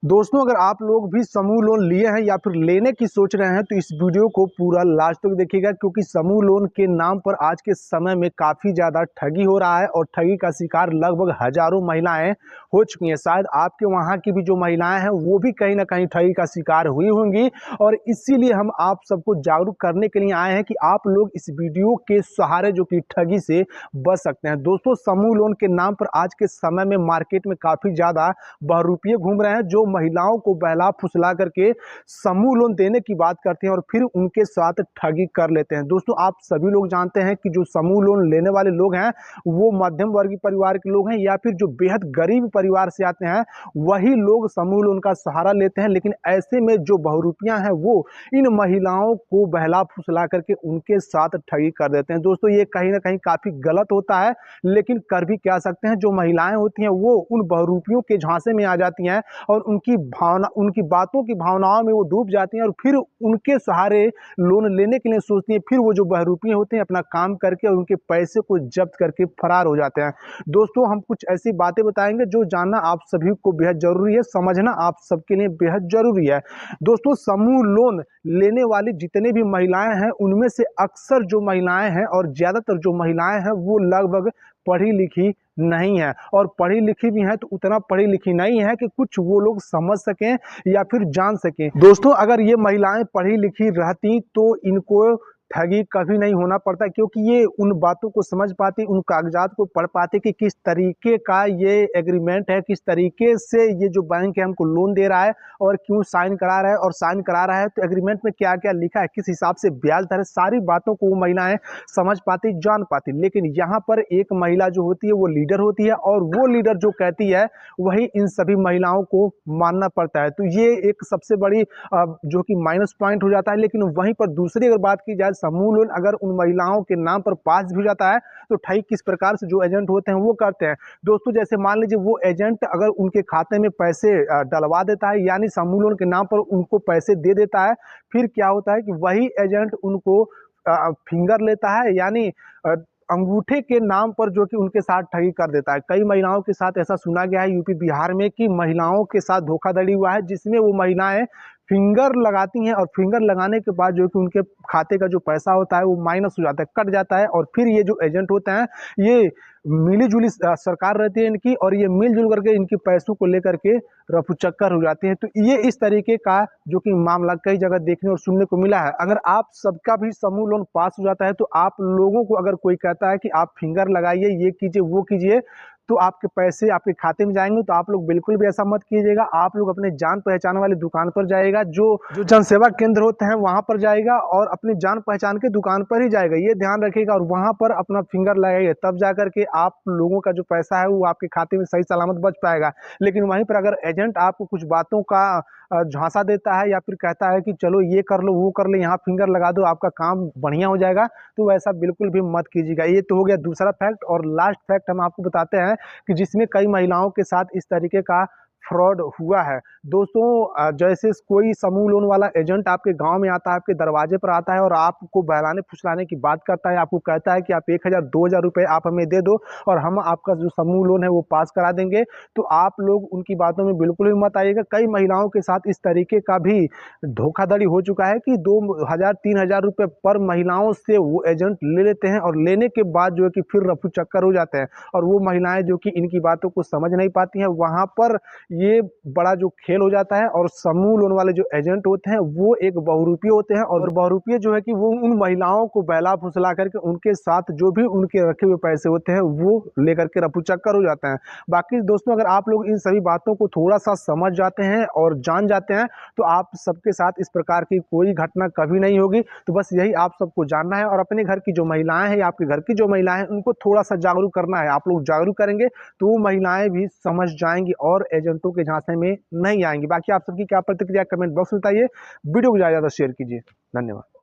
दोस्तों, अगर आप लोग भी समूह लोन लिए हैं या फिर लेने की सोच रहे हैं तो इस वीडियो को पूरा लास्ट तक देखिएगा, क्योंकि समूह लोन के नाम पर आज के समय में काफ़ी ज़्यादा ठगी हो रहा है और ठगी का शिकार लगभग हजारों महिलाएं हो चुकी हैं। शायद आपके वहां की भी जो महिलाएं हैं वो भी कहीं ना कहीं ठगी का शिकार हुई होंगी, और इसीलिए हम आप सबको जागरूक करने के लिए आए हैं कि आप लोग इस वीडियो के सहारे जो कि ठगी से बच सकते हैं। दोस्तों, समूह लोन के नाम पर आज के समय में मार्केट में काफ़ी ज़्यादा बहरूपिये घूम रहे हैं, जो महिलाओं को बहला फुसला करके समूह लोन देने की बात करते हैं और फिर उनके साथ ठगी कर लेते हैं। दोस्तों, आप सभी लोग जानते हैं कि जो समूह लोन लेने वाले लोग हैं वो मध्यम वर्गीय परिवार के लोग हैं या फिर जो बेहद गरीब परिवार से आते हैं वही लोग समूह लोन का सहारा लेते हैं। लेकिन ऐसे में जो बहुरूपियां हैं वो इन महिलाओं को बहला फुसला करके उनके साथ ठगी कर देते हैं। दोस्तों, ये कहीं ना कहीं काफी गलत होता है, लेकिन कर भी क्या सकते हैं। जो महिलाएं होती हैं वो उन बहुरूपियों के झांसे में आ जाती हैं और उनकी बातों की भावनाओं में वो डूब जाती हैं और फिर उनके सहारे लोन लेने के लिए सोचती हैं। फिर वो जो बहरूपी होते हैं अपना काम करके और उनके पैसे को जब्त करके फरार हो जाते हैं। दोस्तों, हम कुछ ऐसी बातें बताएंगे जो जानना आप सभी को बेहद जरूरी है, समझना आप सबके लिए बेहद जरूरी है। दोस्तों, समूह लोन लेने वाली जितने भी महिलाएं हैं उनमें से अक्सर जो महिलाएं हैं और ज्यादातर जो महिलाएं हैं वो लगभग पढ़ी लिखी नहीं है, और पढ़ी लिखी भी है तो उतना पढ़ी लिखी नहीं है कि कुछ वो लोग समझ सकें या फिर जान सकें। दोस्तों, अगर ये महिलाएं पढ़ी लिखी रहती तो इनको ठगी कभी नहीं होना पड़ता, क्योंकि ये उन बातों को समझ पाती, उन कागजात को पढ़ पाती कि किस तरीके का ये एग्रीमेंट है, किस तरीके से ये जो बैंक है हमको लोन दे रहा है और क्यों साइन करा रहा है, और साइन करा रहा है तो एग्रीमेंट में क्या क्या लिखा है, किस हिसाब से ब्याज दर है, सारी बातों को वो महिलाएं समझ पाती, जान पाती। लेकिन यहाँ पर एक महिला जो होती है वो लीडर होती है और वो लीडर जो कहती है वही इन सभी महिलाओं को मानना पड़ता है। तो ये एक सबसे बड़ी जो कि माइनस पॉइंट हो जाता है। लेकिन वहीं पर दूसरी अगर बात की जाए, समूह लोन अगर उन महिलाओं के नाम पर पास भी हो जाता है तो ठगी किस प्रकार से जो एजेंट होते हैं वो करते हैं। दोस्तों, जैसे मान लीजिए वो एजेंट अगर उनके खाते में पैसे डलवा देता है, यानी समूह लोन के नाम पर उनको पैसे दे देता है, फिर क्या होता है कि वही एजेंट उनको फिंगर लेता है, यानी अंगूठे के नाम पर जो कि उनके साथ ठगी कर देता है। कई महिलाओं के साथ ऐसा सुना गया है यूपी बिहार में कि महिलाओं के साथ धोखाधड़ी हुआ है, जिसमें वो महिलाएं फिंगर लगाती हैं और फिंगर लगाने के बाद जो कि उनके खाते का जो पैसा होता है वो माइनस हो जाता है, कट जाता है, और फिर ये जो एजेंट होते हैं ये मिली जुली सरकार रहती है इनकी, और ये मिलजुल करके इनके पैसों को लेकर के रफू चक्कर हो जाते हैं। तो ये इस तरीके का जो कि मामला कई जगह देखने और सुनने को मिला है। अगर आप सबका भी समूह लोन पास हो जाता है तो आप लोगों को अगर कोई कहता है कि आप फिंगर लगाइए, ये कीजिए, वो कीजिए, तो आपके पैसे आपके खाते में जाएंगे, तो आप लोग बिल्कुल भी ऐसा मत कीजिएगा। आप लोग अपने जान पहचान वाली दुकान पर जाएगा, जो जनसेवा केंद्र होते हैं वहां पर जाएगा और अपनी जान पहचान के दुकान पर ही जाएगा, ये ध्यान रखिएगा, और वहां पर अपना फिंगर लगाइए, तब जाकर के आप लोगों का जो पैसा है वो आपके खाते में सही सलामत बच पाएगा। लेकिन वहीं पर अगर एजेंट आपको कुछ बातों का झांसा देता है या फिर कहता है कि चलो ये कर लो, वो कर लो, यहाँ फिंगर लगा दो, आपका काम बढ़िया हो जाएगा, तो वैसा बिल्कुल भी मत कीजिएगा। ये तो हो गया दूसरा फैक्ट, और लास्ट फैक्ट हम आपको बताते हैं कि जिसमें कई महिलाओं के साथ इस तरीके का फ्रॉड हुआ है। दोस्तों, जैसे कोई समूह लोन वाला एजेंट आपके गांव में आता है, आपके दरवाजे पर आता है और आपको बहलाने फुसलाने की बात करता है, आपको कहता है कि आप 1,000 2,000 रुपए आप हमें दे दो और हम आपका जो समूह लोन है वो पास करा देंगे, तो आप लोग उनकी बातों में बिल्कुल भी मत आइएगा। कई महिलाओं के साथ इस तरीके का भी धोखाधड़ी हो चुका है कि 2,000 3,000 रुपए पर महिलाओं से वो एजेंट ले लेते हैं, और लेने के बाद जो है कि फिर रफू चक्कर हो जाते हैं, और वो महिलाएं जो कि इनकी बातों को समझ नहीं पाती हैं, वहां पर ये बड़ा जो खेल हो जाता है। और समूह लोन वाले जो एजेंट होते हैं वो एक बहुरूपिये होते हैं, और बहुरूपिये जो है कि वो उन महिलाओं को बहला फुसला करके उनके साथ जो भी उनके रखे हुए पैसे होते हैं वो लेकर के रफू चक्कर हो जाते हैं। बाकी दोस्तों, अगर आप लोग इन सभी बातों को थोड़ा सा समझ जाते हैं और जान जाते हैं तो आप सबके साथ इस प्रकार की कोई घटना कभी नहीं होगी। तो बस यही आप सबको जानना है, और अपने घर की जो महिलाएं हैं या आपके घर की जो महिलाएं हैं उनको थोड़ा सा जागरूक करना है। आप लोग जागरूक करेंगे तो वो महिलाएं भी समझ जाएंगी और एजेंटों के झांसे में नहीं आएंगी। बाकी आप सबकी क्या प्रतिक्रिया कमेंट बॉक्स में बताइए। वीडियो को ज़्यादा से ज़्यादा शेयर कीजिए। धन्यवाद।